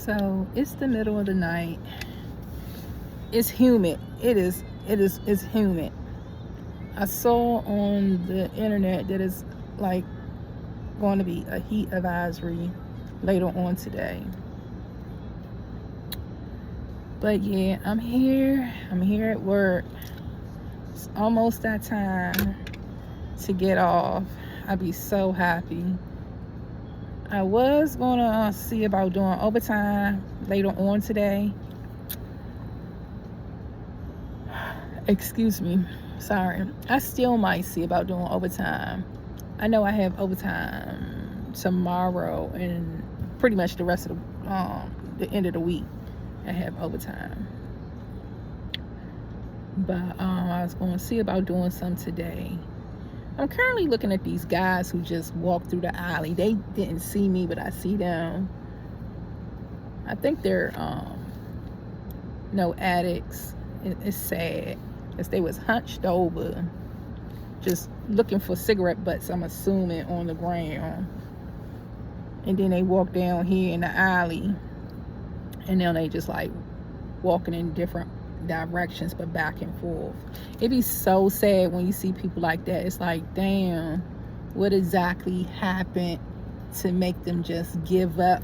So it's the middle of the night. It's humid. It's humid. I saw on the internet that it's like going to be a heat advisory later on today. But yeah, I'm here at work. It's almost that time to get off. I'd be so happy. I was gonna see about doing overtime later on today. Excuse me, sorry. I still might see about doing overtime. I know I have overtime tomorrow and pretty much the rest of the end of the week. I have overtime, but I was going to see about doing some today. I'm currently looking at these guys who just walked through the alley. They didn't see me, but I see them. I think they're no addicts. It's sad, because they was hunched over just looking for cigarette butts, I'm assuming, on the ground. And then they walk down here in the alley, and now they just like walking in different directions but back and forth. It'd be so sad when you see people like that. It's like, damn, what exactly happened to make them just give up,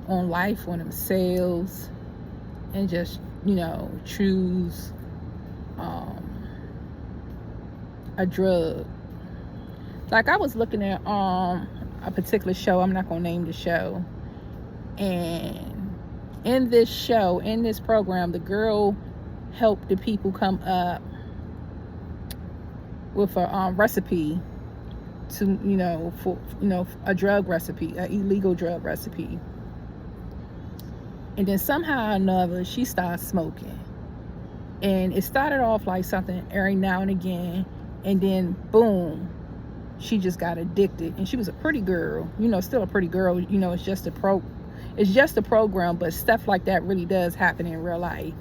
on life, on themselves, and just choose a drug. Like, I was looking at a particular show. I'm not gonna name the show. And in this program, the girl helped the people come up with a recipe to, for a drug recipe, an illegal drug recipe. And then somehow or another, she started smoking. And it started off like something every now and again, and then boom, she just got addicted. And she was a pretty girl, still a pretty girl. It's just a program, but stuff like that really does happen in real life.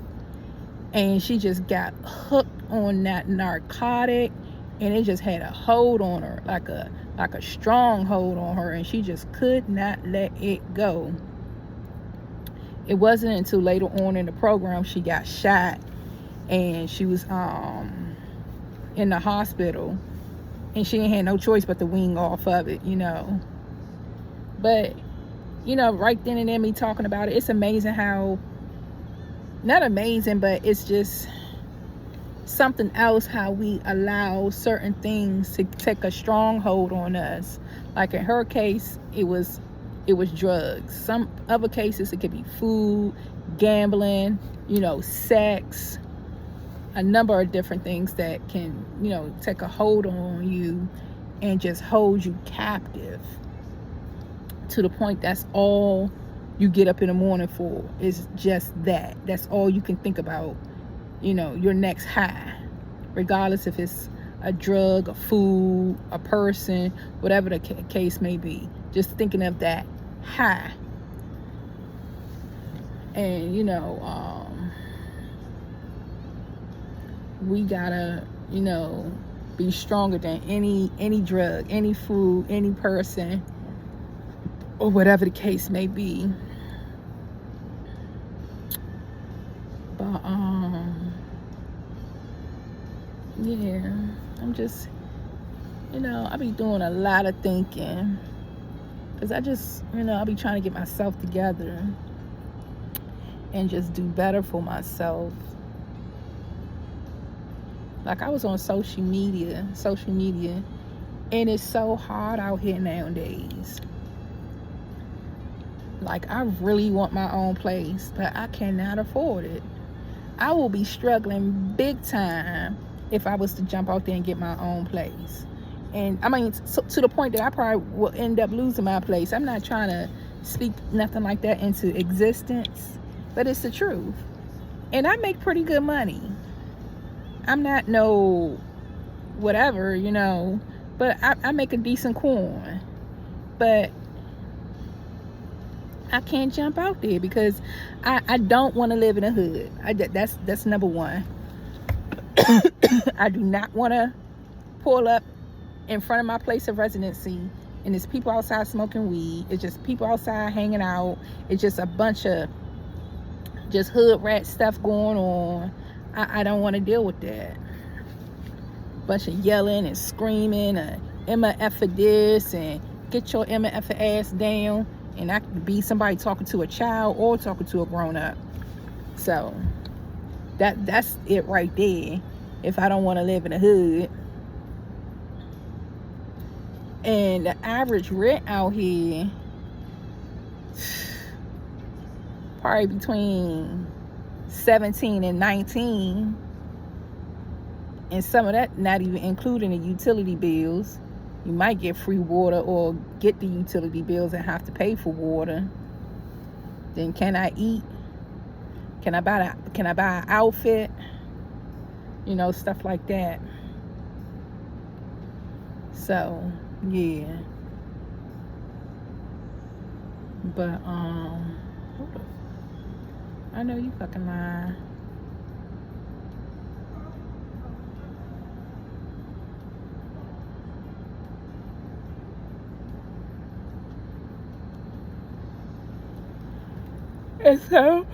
And she just got hooked on that narcotic, and it just had a hold on her, like a strong hold on her, and she just could not let it go. It wasn't until later on in the program she got shot, and she was in the hospital, and she ain't had no choice but to wean off of it, But right then and there, me talking about it, it's amazing how, not amazing, but it's just something else how we allow certain things to take a strong hold on us. Like in her case, it was drugs. Some other cases, it could be food, gambling, sex, a number of different things that can, take a hold on you and just hold you captive, to the point that's all you get up in the morning for, is just that. That's all you can think about, your next high, regardless if it's a drug, a food, a person, whatever the case may be. Just thinking of that high. And we gotta be stronger than any drug, any food, any person, or whatever the case may be. But yeah, I'm just, I be doing a lot of thinking, because I just, I be trying to get myself together and just do better for myself. Like, I was on social media, and it's so hard out here nowadays. Like, I really want my own place, but I cannot afford it. I will be struggling big time if I was to jump out there and get my own place. And I mean, to the point that I probably will end up losing my place. I'm not trying to speak nothing like that into existence, but it's the truth. And I make pretty good money. I'm not no whatever, but I make a decent coin. But I can't jump out there because I don't want to live in a hood. That's number one. I do not want to pull up in front of my place of residency and it's people outside smoking weed. It's just people outside hanging out. It's just a bunch of just hood rat stuff going on. I don't want to deal with that. Bunch of yelling and screaming, MF for this, and get your MF ass down. And I could be somebody talking to a child or talking to a grown-up. So that's it right there. If I don't want to live in the hood. And the average rent out here probably between 17 and 19, and some of that not even including the utility bills. You might get free water or get the utility bills and have to pay for water. Then can I eat? Can I buy an outfit? You know, stuff like that. So yeah. But I know you fucking lying. And so,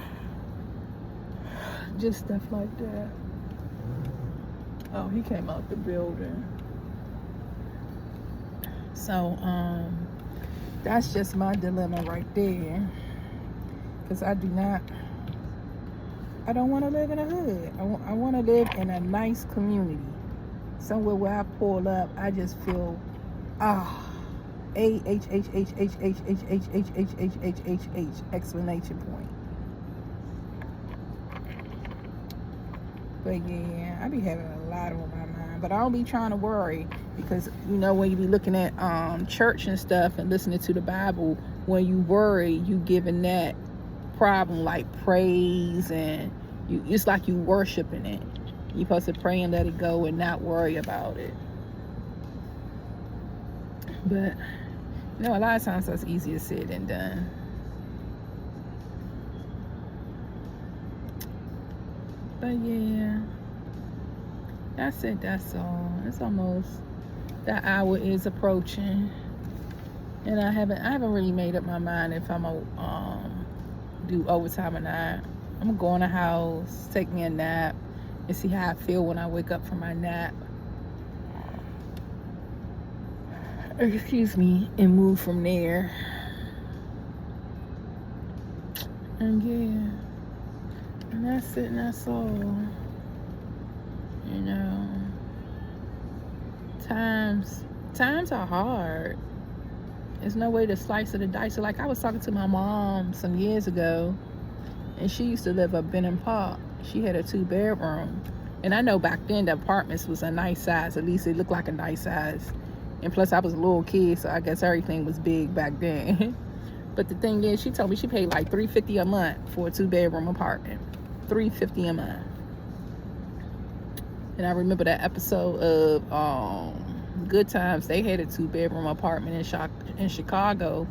just stuff like that. Oh, he came out the building. So, that's just my dilemma right there. Because I don't want to live in a hood. I want to live in a nice community. Somewhere where I pull up, I just feel, exclamation point. But yeah, I be having a lot on my mind. But I don't be trying to worry, because you know, when you be looking at church and stuff and listening to the Bible, when you worry, you giving that problem like praise, and it's like you worshiping it. You're supposed to pray and let it go and not worry about it. But you know, a lot of times that's easier said than done. But yeah, that's it. That's all. It's almost, that hour is approaching, and I haven't really made up my mind if I'm gonna do overtime or not. I'm gonna go in the house, take me a nap, and see how I feel when I wake up from my nap. Excuse me, and move from there. And yeah, and that's it, and that's all. You know, times are hard. There's no way to slice it or dice it. Like, I was talking to my mom some years ago, and she used to live up Benham Park. She had a 2-bedroom, and I know back then the apartments was a nice size. At least it looked like a nice size. And plus, I was a little kid, so I guess everything was big back then. But the thing is, she told me she paid like $350 a month for a 2-bedroom apartment. $350 a month. And I remember that episode of Good Times. They had a 2-bedroom apartment in Chicago,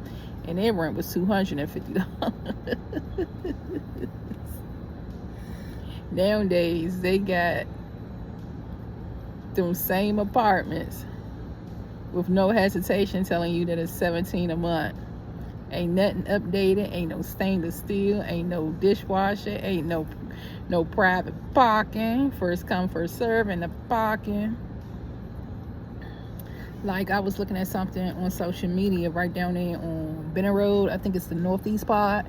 and their rent was $250. Nowadays, they got them same apartments with no hesitation telling you that it's $17 a month. Ain't nothing updated, ain't no stainless steel, ain't no dishwasher, ain't no private parking, first come first serve in the parking. Like, I was looking at something on social media right down there on Benner Road. I think it's the northeast part,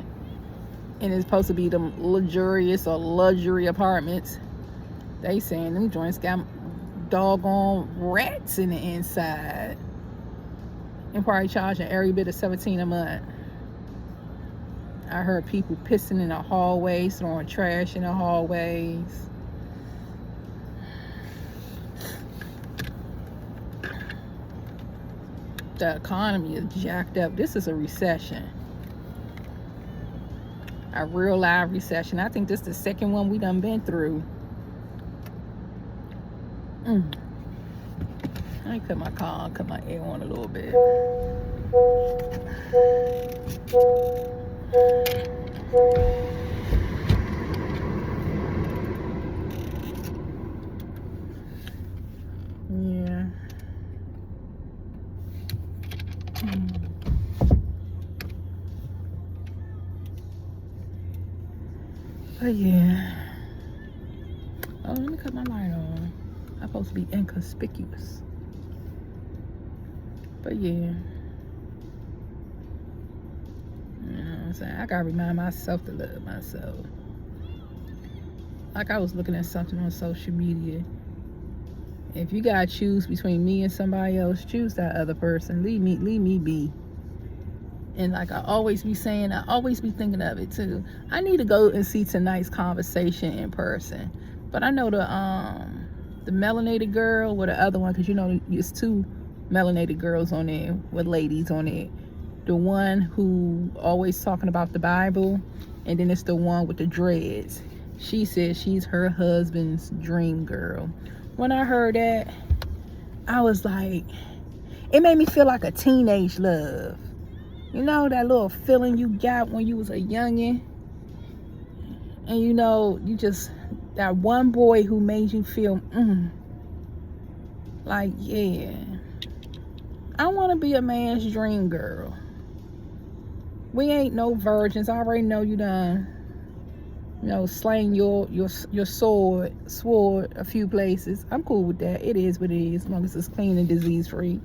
and it's supposed to be them luxurious or luxury apartments. They saying them joints got doggone rats in the inside, and probably charging every bit of $17 a month. I heard people pissing in the hallways, throwing trash in the hallways. The economy is jacked up. This is a recession, a real live recession. I think this is the second one we done been through. I cut my car on, cut my air on a little bit. Yeah. But yeah. Oh, let me cut my light on. I'm supposed to be inconspicuous. But yeah. You know what I'm saying? I gotta remind myself to love myself. Like I was looking at something on social media. If you gotta choose between me and somebody else, choose that other person. Leave me be. And like I always be saying, I always be thinking of it too. I need to go and see tonight's conversation in person. But I know the melanated girl with the other one, because you know it's two melanated girls on there with ladies on it. The one who always talking about the Bible, and then it's the one with the dreads. She says she's her husband's dream girl. When I heard that, I was like, it made me feel like a teenage love. You know, that little feeling you got when you was a youngin'. And you know, you just, that one boy who made you feel, like, yeah. I want to be a man's dream girl. We ain't no virgins. I already know you done, you know, slaying your sword a few places. I'm cool with that. It is what it is, as long as it's clean and disease free.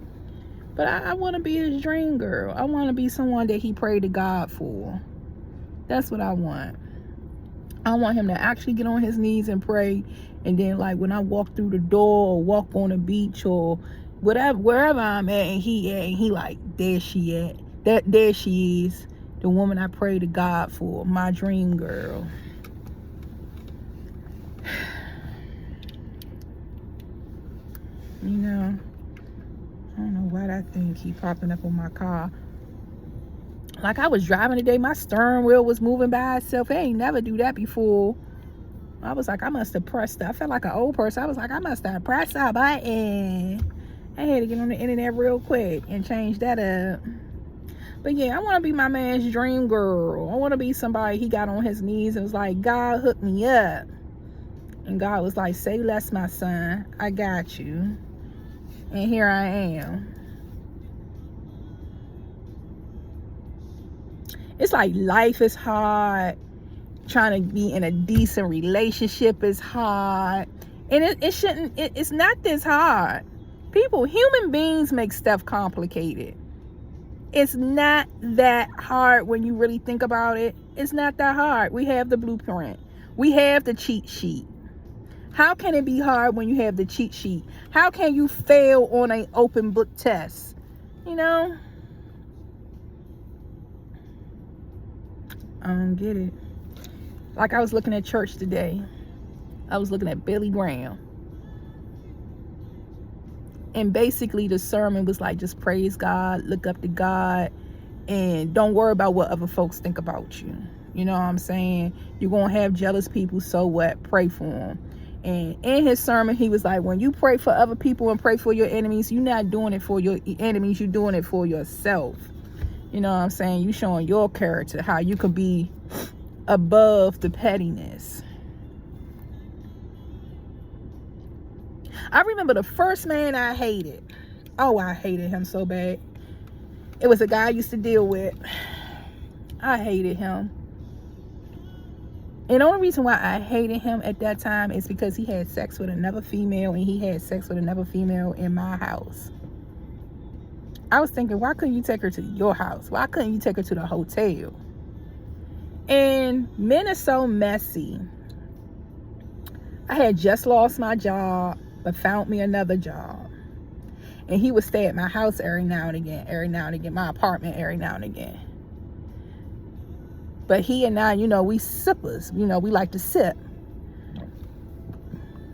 But I want to be his dream girl. I want to be someone that he prayed to God for. That's what I want. I want him to actually get on his knees and pray. And then, like, when I walk through the door or walk on the beach or whatever, wherever I'm at, and he like, there she at. There she is. The woman I prayed to God for. My dream girl. You know, I don't know why that thing keep popping up on my car. Like I was driving today, my steering wheel was moving by itself. It ain't never do that before. I was like, I must have pressed. I felt like an old person. I was like, I must have pressed a button. I had to get on the internet real quick and change that up. But yeah, I want to be my man's dream girl. I want to be somebody he got on his knees and was like, God hooked me up. And God was like, say less, my son. I got you. And here I am. It's like life is hard. Trying to be in a decent relationship is hard. And it's not this hard. Human beings make stuff complicated. It's not that hard when you really think about it. It's not that hard. We have the blueprint. We have the cheat sheet. How can it be hard when you have the cheat sheet? How can you fail on an open book test? You know? I don't get it. Like I was looking at church today. I was looking at Billy Graham. And basically the sermon was like, just praise God, look up to God, and don't worry about what other folks think about you. You know what I'm saying? You're going to have jealous people, so what? Pray for them. And in his sermon, he was like, when you pray for other people and pray for your enemies, you're not doing it for your enemies, you're doing it for yourself. You know what I'm saying? You showing your character, how you can be above the pettiness. I remember the first man I hated. Oh, I hated him so bad. It was a guy I used to deal with. I hated him. And the only reason why I hated him at that time is because he had sex with another female, and he had sex with another female in my house. I was thinking, why couldn't you take her to your house? Why couldn't you take her to the hotel? And men are so messy. I had just lost my job, but found me another job. And he would stay at my house every now and again, my apartment every now and again. But he and I, you know, we sippers. You know, we like to sip.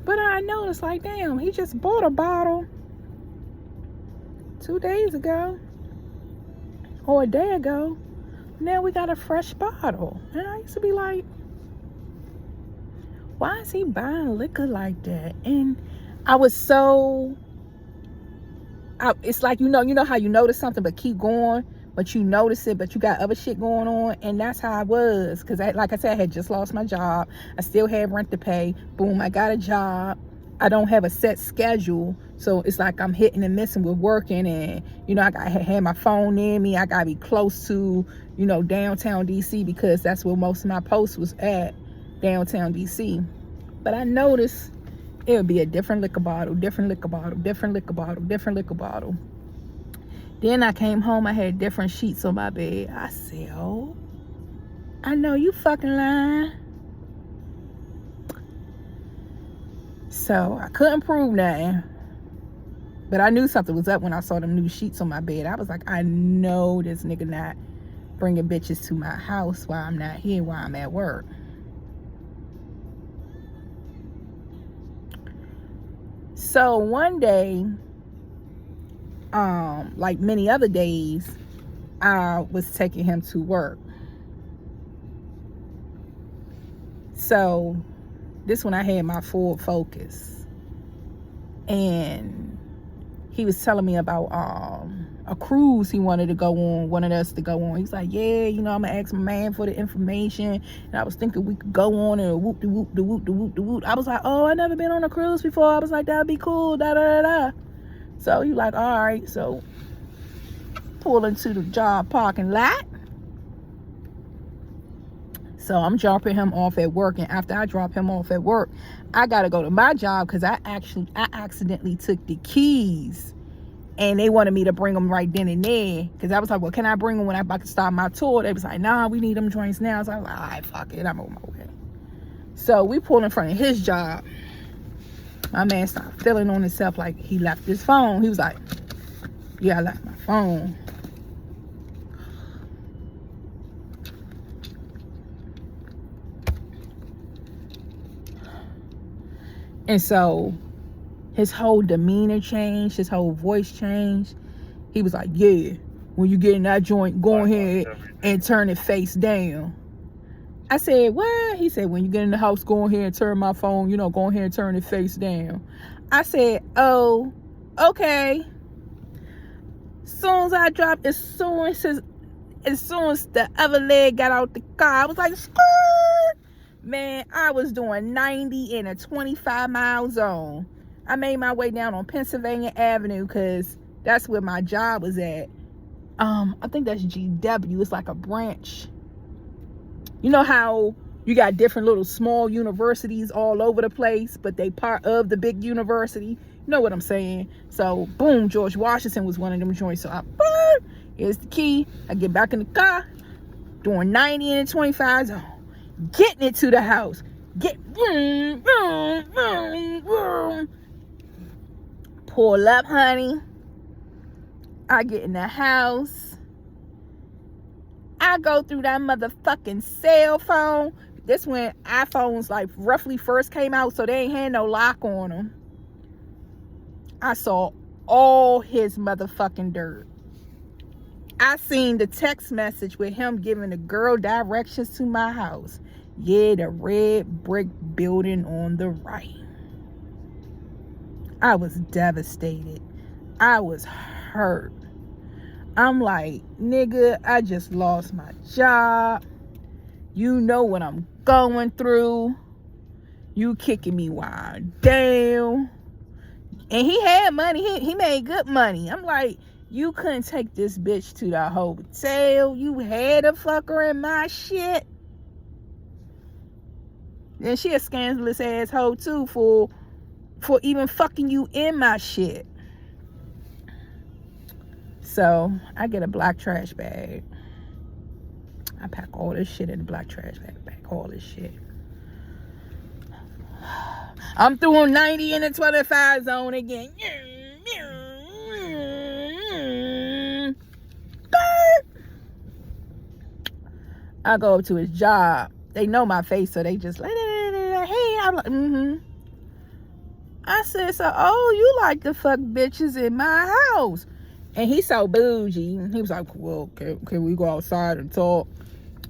But I noticed, like, damn, he just bought a bottle 2 days ago. Or a day ago. Now we got a fresh bottle. And I used to be like, why is he buying liquor like that? And I was so... it's like, you know how you notice something but keep going, but you notice it, but you got other shit going on. And that's how I was, because like I said, I had just lost my job. I still had rent to pay. Boom, I got a job. I don't have a set schedule, so it's like I'm hitting and missing with working. And you know, I had my phone near me. I gotta be close to, you know, downtown DC, because that's where most of my posts was at. downtown DC. But I noticed it would be a different liquor bottle, different liquor bottle, different liquor bottle, different liquor bottle. Then I came home, I had different sheets on my bed. I said, oh, I know you fucking lying. So I couldn't prove nothing. But I knew something was up when I saw them new sheets on my bed. I was like, I know this nigga not bringing bitches to my house while I'm not here, while I'm at work. So one day, like many other days, I was taking him to work. So this one I had my full focus. And he was telling me about a cruise he wanted us to go on. He's like, yeah, you know, I'm gonna ask my man for the information, and I was thinking we could go on and whoop de whoop de whoop de whoop de whoop. I was like, oh, I never been on a cruise before. I was like, that'd be cool, da da da da. So he like, all right. So pull into the job parking lot. So I'm dropping him off at work, and after I drop him off at work, I gotta go to my job because I accidentally took the keys, and they wanted me to bring them right then and there. Because I was like, well, can I bring them when I'm about to start my tour? They was like, nah, we need them joints now. So I was like, all right, fuck it, I'm on my way. So we pulled in front of his job. My man started feeling on himself like he left his phone. He was like, yeah, I left my phone. And so his whole demeanor changed, his whole voice changed. He was like, yeah, when you get in that joint, go ahead and turn it face down. I said, what? He said, when you get in the house, go ahead and turn my phone, go ahead and turn it face down. I said, oh, okay. As soon as the other leg got out the car, I was like, skirt. Man, I was doing 90 in a 25-mile zone. I made my way down on Pennsylvania Avenue because that's where my job was at. I think that's GW. It's like a branch. You know how you got different little small universities all over the place, but they part of the big university? You know what I'm saying? So, boom, George Washington was one of them joints. So, here's the key. I get back in the car, doing 90 in a 25 zone. Getting it to the house. Pull up, honey. I get in the house. I go through that motherfucking cell phone. This when iPhones like roughly first came out, so they ain't had no lock on them. I saw all his motherfucking dirt. I seen the text message with him giving the girl directions to my house. Yeah, the red brick building on the right. I was devastated. I was hurt. I'm like, nigga, I just lost my job. You know what I'm going through. You kicking me while down. And he had money. He made good money. I'm like, you couldn't take this bitch to the hotel. You had to fuck her in my shit. And she a scandalous asshole too for even fucking you in my shit. So I get a black trash bag. I pack all this shit in the black trash bag. Pack all this shit. I'm doing 90 in the 25 zone again. I go up to his job. They know my face, so they just like, hey, I'm like, I said, so, oh, you like to fuck bitches in my house. And he's so bougie. He was like, well, can we go outside and talk?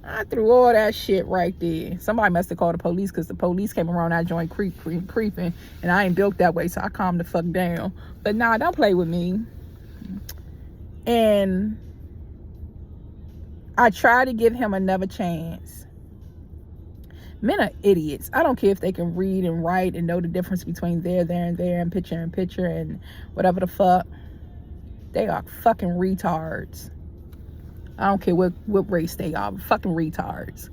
I threw all that shit right there. Somebody must have called the police because the police came around that joint creeping. And I ain't built that way, so I calmed the fuck down. But nah, don't play with me. And I try to give him another chance. Men are idiots. I don't care if they can read and write and know the difference between there, and picture and whatever the fuck. They are fucking retards. I don't care what race they are. Fucking retards.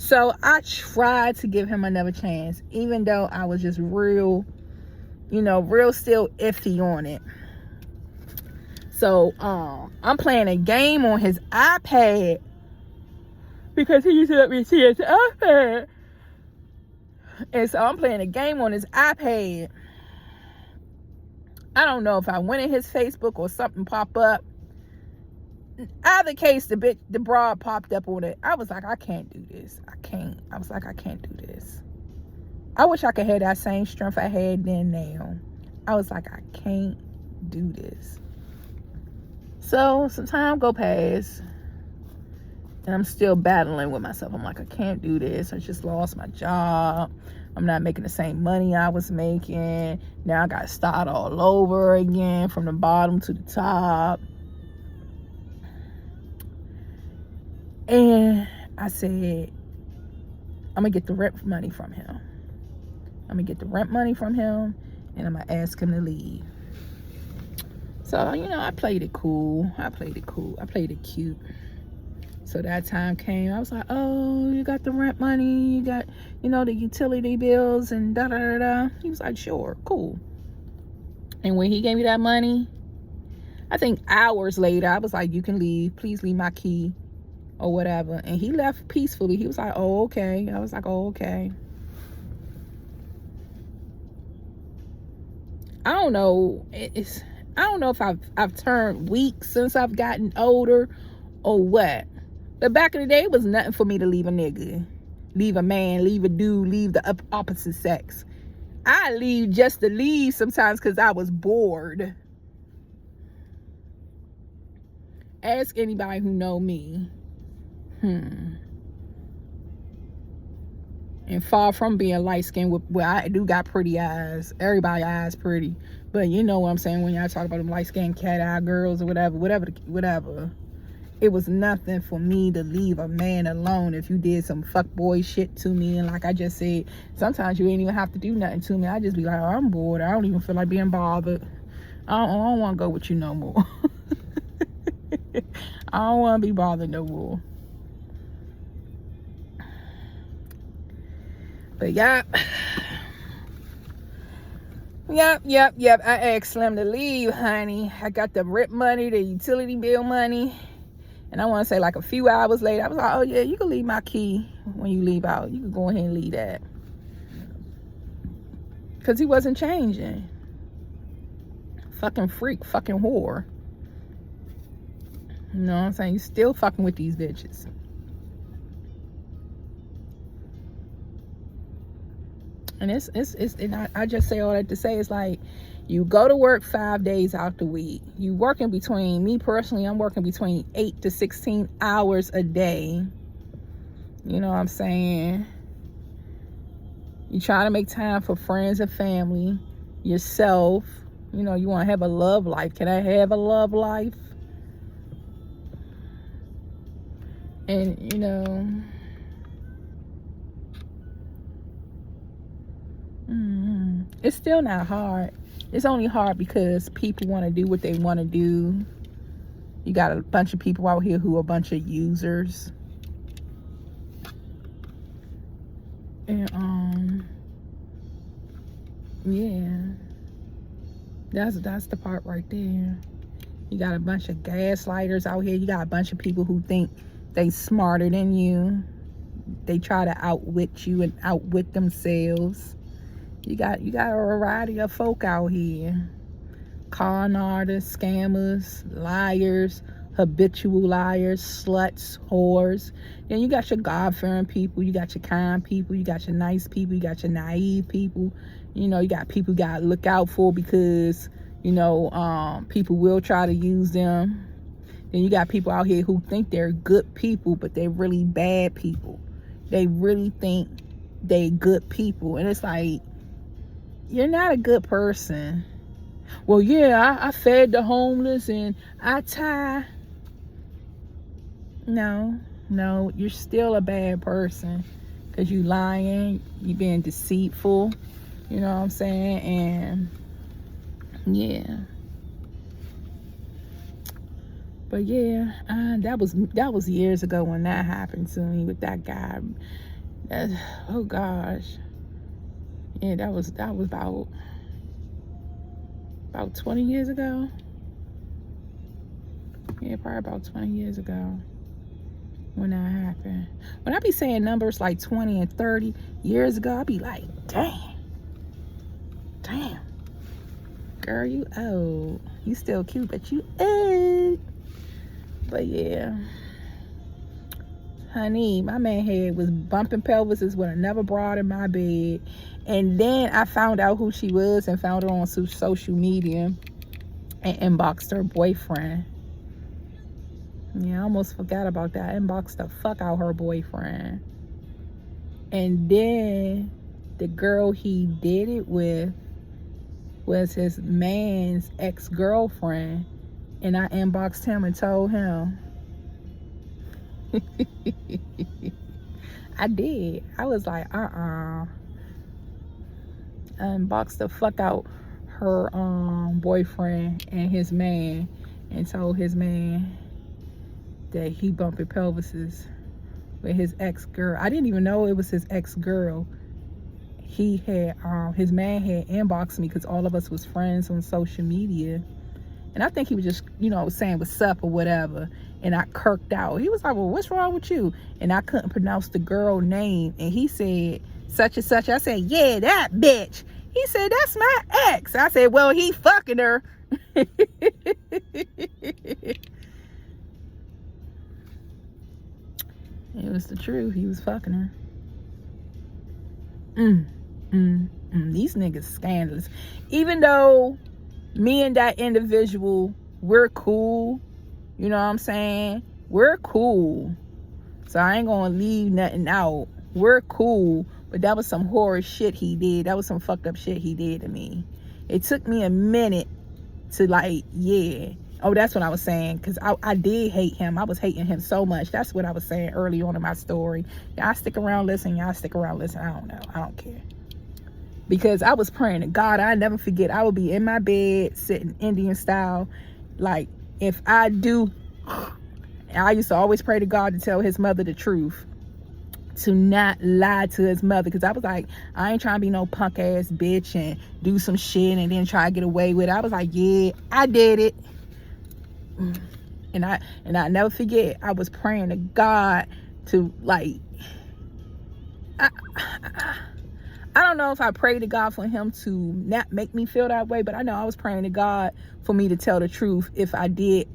So I tried to give him another chance, even though I was just real, real still iffy on it. So I'm playing a game on his iPad because he used to let me see his iPad. And so I'm playing a game on his iPad. I don't know if I went in his Facebook or something popped up. Either case, the broad popped up on it. I was like, I can't do this. I can't do this. I wish I could have that same strength I had then now. I was like, I can't do this. So some time go past, and I'm still battling with myself. I'm like, I can't do this. I just lost my job. I'm not making the same money I was making. Now I got to start all over again from the bottom to the top. And I said, I'm going to get the rent money from him. And I'm going to ask him to leave. So, I played it cool. I played it cute. So that time came. I was like, oh, you got the rent money. You got, the utility bills and da-da-da-da. He was like, sure, cool. And when he gave me that money, I think hours later, I was like, you can leave. Please leave my key or whatever. And he left peacefully. He was like, oh, okay. I was like, oh, okay. I don't know. I don't know if I've turned weak since I've gotten older or what. But back in the day, it was nothing for me to leave a nigga, leave a man, leave a dude, leave the opposite sex. I leave just to leave sometimes because I was bored. Ask anybody who know me. And far from being light-skinned, I do got pretty eyes. Everybody's eyes pretty. But you know what I'm saying when y'all talk about them light-skinned cat-eye girls or whatever. It was nothing for me to leave a man alone if you did some fuckboy shit to me. And like I just said, sometimes you ain't even have to do nothing to me. I just be like, oh, I'm bored. I don't even feel like being bothered. I don't want to go with you no more. I don't want to be bothered no more. But yep. I asked Slim to leave, honey. I got the rent money, the utility bill money. And I want to say like a few hours later, I was like, oh yeah, you can leave my key when you leave out. You can go ahead and leave that. Because he wasn't changing. Fucking freak, fucking whore. You know what I'm saying? You still fucking with these bitches. And I just say all that to say, it's like, you go to work 5 days out the week. You working between, me personally, I'm working between 8 to 16 hours a day. You know what I'm saying? You try to make time for friends and family, yourself. You want to have a love life. Can I have a love life? And, it's still not hard. It's only hard because people want to do what they want to do. You got a bunch of people out here who are a bunch of users. And yeah. That's the part right there. You got a bunch of gaslighters out here. You got a bunch of people who think they smarter than you. They try to outwit you and outwit themselves. You got a variety of folk out here. Con artists, scammers, liars, habitual liars, sluts, whores. Then you got your God-fearing people. You got your kind people. You got your nice people. You got your naive people. You got people you got to look out for because, people will try to use them. Then you got people out here who think they're good people, but they're really bad people. They really think they good people. And it's like, you're not a good person. Well, yeah, I fed the homeless and I tie. No, you're still a bad person because you lying, you being deceitful. You know what I'm saying? And yeah. But yeah, that was years ago when that happened to me with that guy. That, oh gosh. Yeah, that was about 20 years ago. Yeah, probably about 20 years ago when that happened. When I be saying numbers like 20 and 30 years ago, I be like, damn, girl, you old. You still cute, but you old. But yeah, honey, my man head was bumping pelvises with another broad in my bed. And then I found out who she was and found her on social media and inboxed her boyfriend. Yeah, I almost forgot about that. I inboxed the fuck out her boyfriend. And then the girl he did it with was his man's ex-girlfriend. And I inboxed him and told him. I did. I was like, I unboxed the fuck out her boyfriend and his man and told his man that he bumping pelvises with his ex-girl. I didn't even know it was his ex-girl. He had his man had inboxed me because all of us was friends on social media, and I think he was just, you know, saying what's up or whatever. And I kirked out. He was like, well, what's wrong with you? And I couldn't pronounce the girl name, and he said such and such. I said, yeah, that bitch. He said, that's my ex. I said, well, he fucking her. It was the truth. He was fucking her. These niggas scandalous. Even though me and that individual, we're cool. You know what I'm saying? We're cool. So I ain't gonna leave nothing out. We're cool. But that was some horror shit he did. That was some fucked up shit he did to me. It took me a minute to like, yeah. Oh, that's what I was saying. Because I did hate him. I was hating him so much. That's what I was saying early on in my story. Y'all stick around, listen. Y'all stick around, listen. I don't know. I don't care. Because I was praying to God. I never forget. I would be in my bed, sitting Indian style. Like, if I do... I used to always pray to God to tell his mother the truth. To not lie to his mother. Because I was like, I ain't trying to be no punk ass bitch and do some shit and then try to get away with it. I was like, yeah, I did it. And I never forget, I was praying to God to, like, I don't know if I prayed to God for him to not make me feel that way, but I know I was praying to God for me to tell the truth if I did.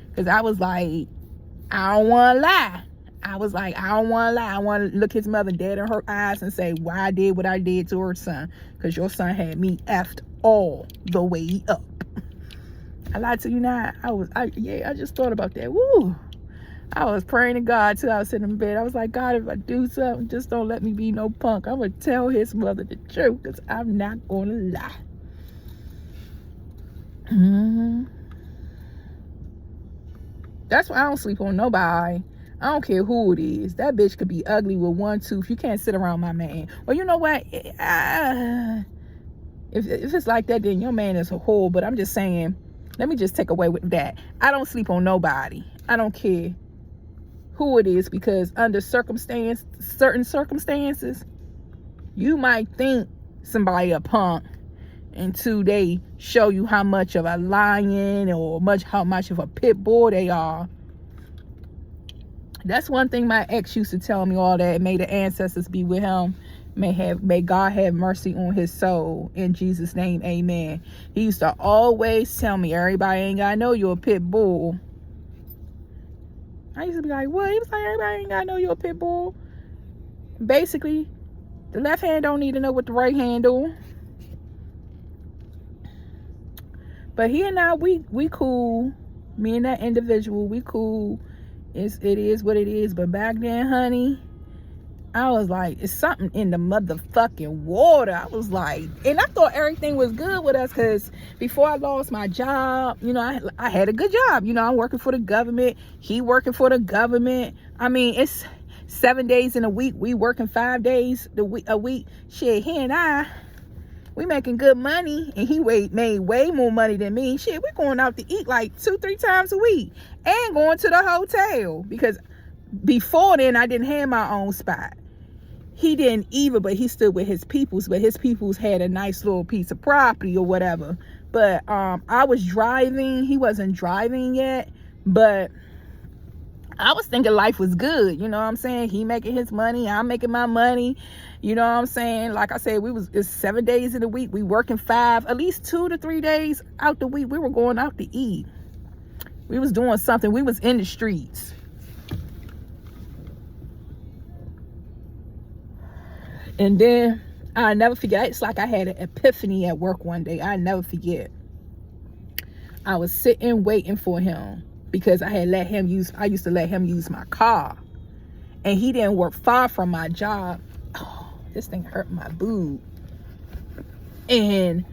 Because I was like, I don't want to lie. I was like, I don't want to lie. I want to look his mother dead in her eyes and say why I did what I did to her son. Because your son had me effed all the way up. I lied to you now. I just thought about that. Woo. I was praying to God too. I was sitting in bed. I was like, God, if I do something, just don't let me be no punk. I'm going to tell his mother the truth because I'm not going to lie. That's why I don't sleep on nobody. I don't care who it is. That bitch could be ugly with one tooth. You can't sit around my man. Well, you know what? If it's like that, then your man is a whore. But I'm just saying, let me just take away with that. I don't sleep on nobody. I don't care who it is, because under certain circumstances, you might think somebody a punk until they show you how much of a lion or how much of a pit bull they are. That's one thing my ex used to tell me all that. May the ancestors be with him. May God have mercy on his soul. In Jesus' name, amen. He used to always tell me, everybody ain't gotta know you're a pit bull. I used to be like, what? He was like, everybody ain't gotta know you're a pit bull. Basically, the left hand don't need to know what the right hand do. But he and I, we cool. Me and that individual, we cool. It is what it is. But back then, honey, I was like, it's something in the motherfucking water. I was like, and I thought everything was good with us, because before I lost my job, you know, I had a good job. You know, I'm working for the government. He working for the government. I mean, it's 7 days in a week. We working 5 days a week. Shit, he and I, we making good money, and he made way more money than me. Shit, we going out to eat like 2-3 times a week and going to the hotel, because before then I didn't have my own spot. he didn't either, but he stood with his peoples, but his peoples had a nice little piece of property or whatever. But I was driving, he wasn't driving yet, but I was thinking life was good, you know what I'm saying? He making his money, I'm making my money, you know what I'm saying? Like I said, it's 7 days in the week, we working 5, at least 2 to 3 days out the week, we were going out to eat. We was doing something, we was in the streets. And then I never forget, it's like I had an epiphany at work one day. I never forget. I was sitting waiting for him because I used to let him use my car. And he didn't work far from my job. Oh, this thing hurt my boob. And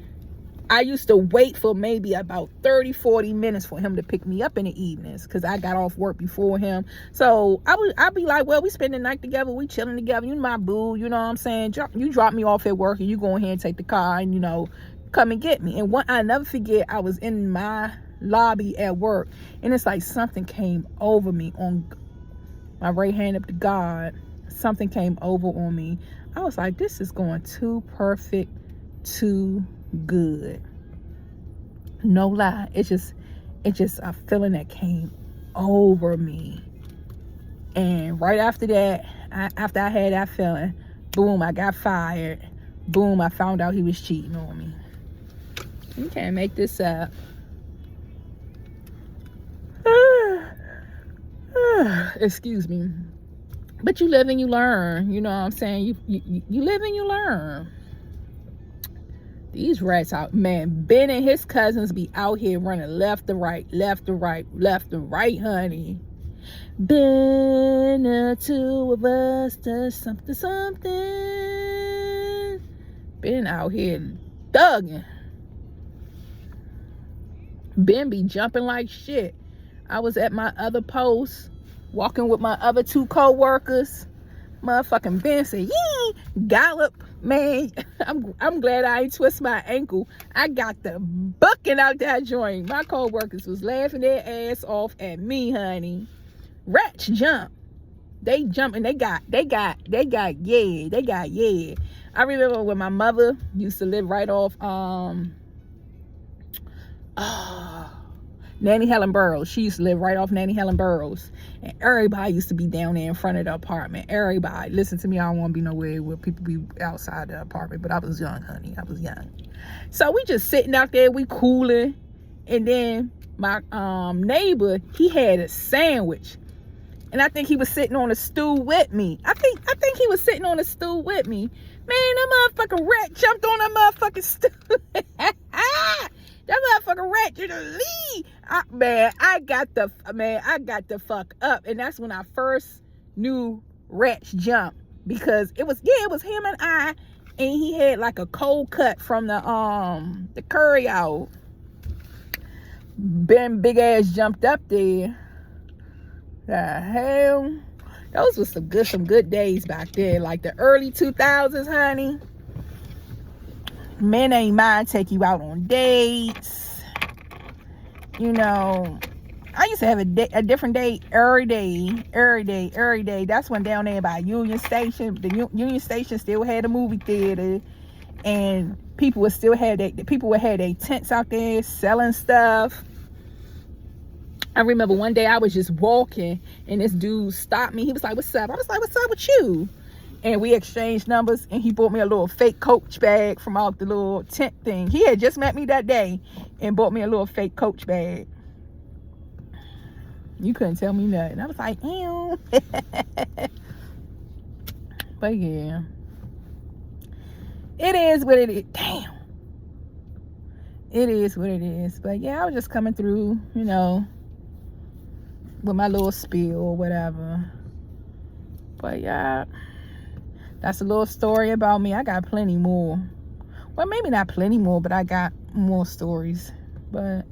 I used to wait for maybe about 30-40 minutes for him to pick me up in the evenings because I got off work before him. So I'd be like, well, we spend the night together, we chilling together, you my boo, you know what I'm saying? You drop me off at work and you go ahead and take the car and, you know, come and get me. And I never forget, I was in my lobby at work and it's like something came over me, on my right hand up to God. Something came over on me. I was like, this is going too perfect, too good. No lie, it's just a feeling that came over me. And right after that, after I had that feeling, boom, I got fired. Boom, I found out he was cheating on me. You can't make this up. Excuse me. But you live and you learn, you know what I'm saying? You live and you learn. These rats out, man. Ben and his cousins be out here running left to right, left to right, left to right, honey. Ben, the two of us does something. Ben out here thugging. Ben be jumping like shit. I was at my other post, walking with my other 2 co-workers. Motherfucking Ben said, yee, gallop. Man, I'm glad I ain't twist my ankle. I got the bucking out that joint. My co-workers was laughing their ass off at me, honey. Rats jump. They jump and they got yeah. I remember when my mother used to live right off Nanny Helen Burroughs. She used to live right off Nanny Helen Burroughs. And everybody used to be down there in front of the apartment. Everybody. Listen to me, I don't want to be nowhere where people be outside the apartment. But I was young, honey. I was young. So we just sitting out there, we cooling. And then my neighbor, he had a sandwich. And I think he was sitting on a stool with me. I think he was sitting on a stool with me. Man, that motherfucking rat jumped on that motherfucking stool. That motherfucking rat to the lead. I got the fuck up. And that's when I first knew rats jump. Because it was him and I. And he had like a cold cut from the curry out. Ben big ass jumped up there. The hell? Those was some good days back there. Like the early 2000s, honey. Men ain't mind take you out on dates. You know, I used to have a different date every day. That's when down there by Union Station. The Union Station still had a movie theater, and people would have their tents out there selling stuff. I remember one day I was just walking, and this dude stopped me. He was like, "What's up?" I was like, "What's up with you?" And we exchanged numbers, and he bought me a little fake Coach bag from out the little tent thing. He had just met me that day and bought me a little fake Coach bag. You couldn't tell me nothing. I was like, ew. But yeah. It is what it is. Damn. It is what it is. But yeah, I was just coming through, you know, with my little spiel or whatever. But yeah. That's a little story about me. I got plenty more. Well, maybe not plenty more, but I got more stories. But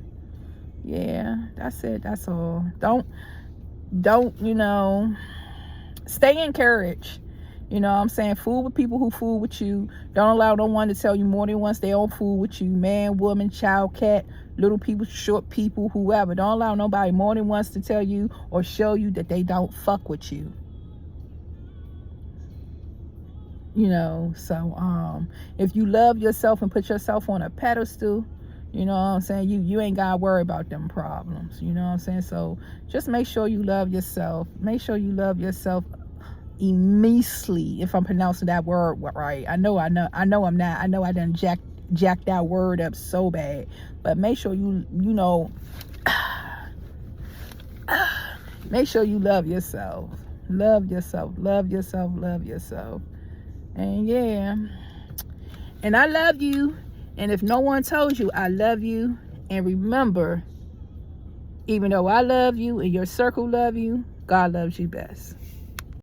yeah, that's it. That's all. Don't, you know, stay encouraged. You know what I'm saying? Fool with people who fool with you. Don't allow no one to tell you more than once they don't fool with you. Man, woman, child, cat, little people, short people, whoever. Don't allow nobody more than once to tell you or show you that they don't fuck with you. you know. So if you love yourself and put yourself on a pedestal, you know what I'm saying, you ain't gotta worry about them problems, you know what I'm saying. So just make sure you love yourself. Make sure you love yourself immensely, if I'm pronouncing that word right. I know I'm not. I know I done jacked that word up so bad. But make sure you know, make sure you love yourself. Love yourself. Love yourself. Love yourself. And yeah. And I love you. And if no one told you, I love you. And remember, even though I love you and your circle love you, God loves you best.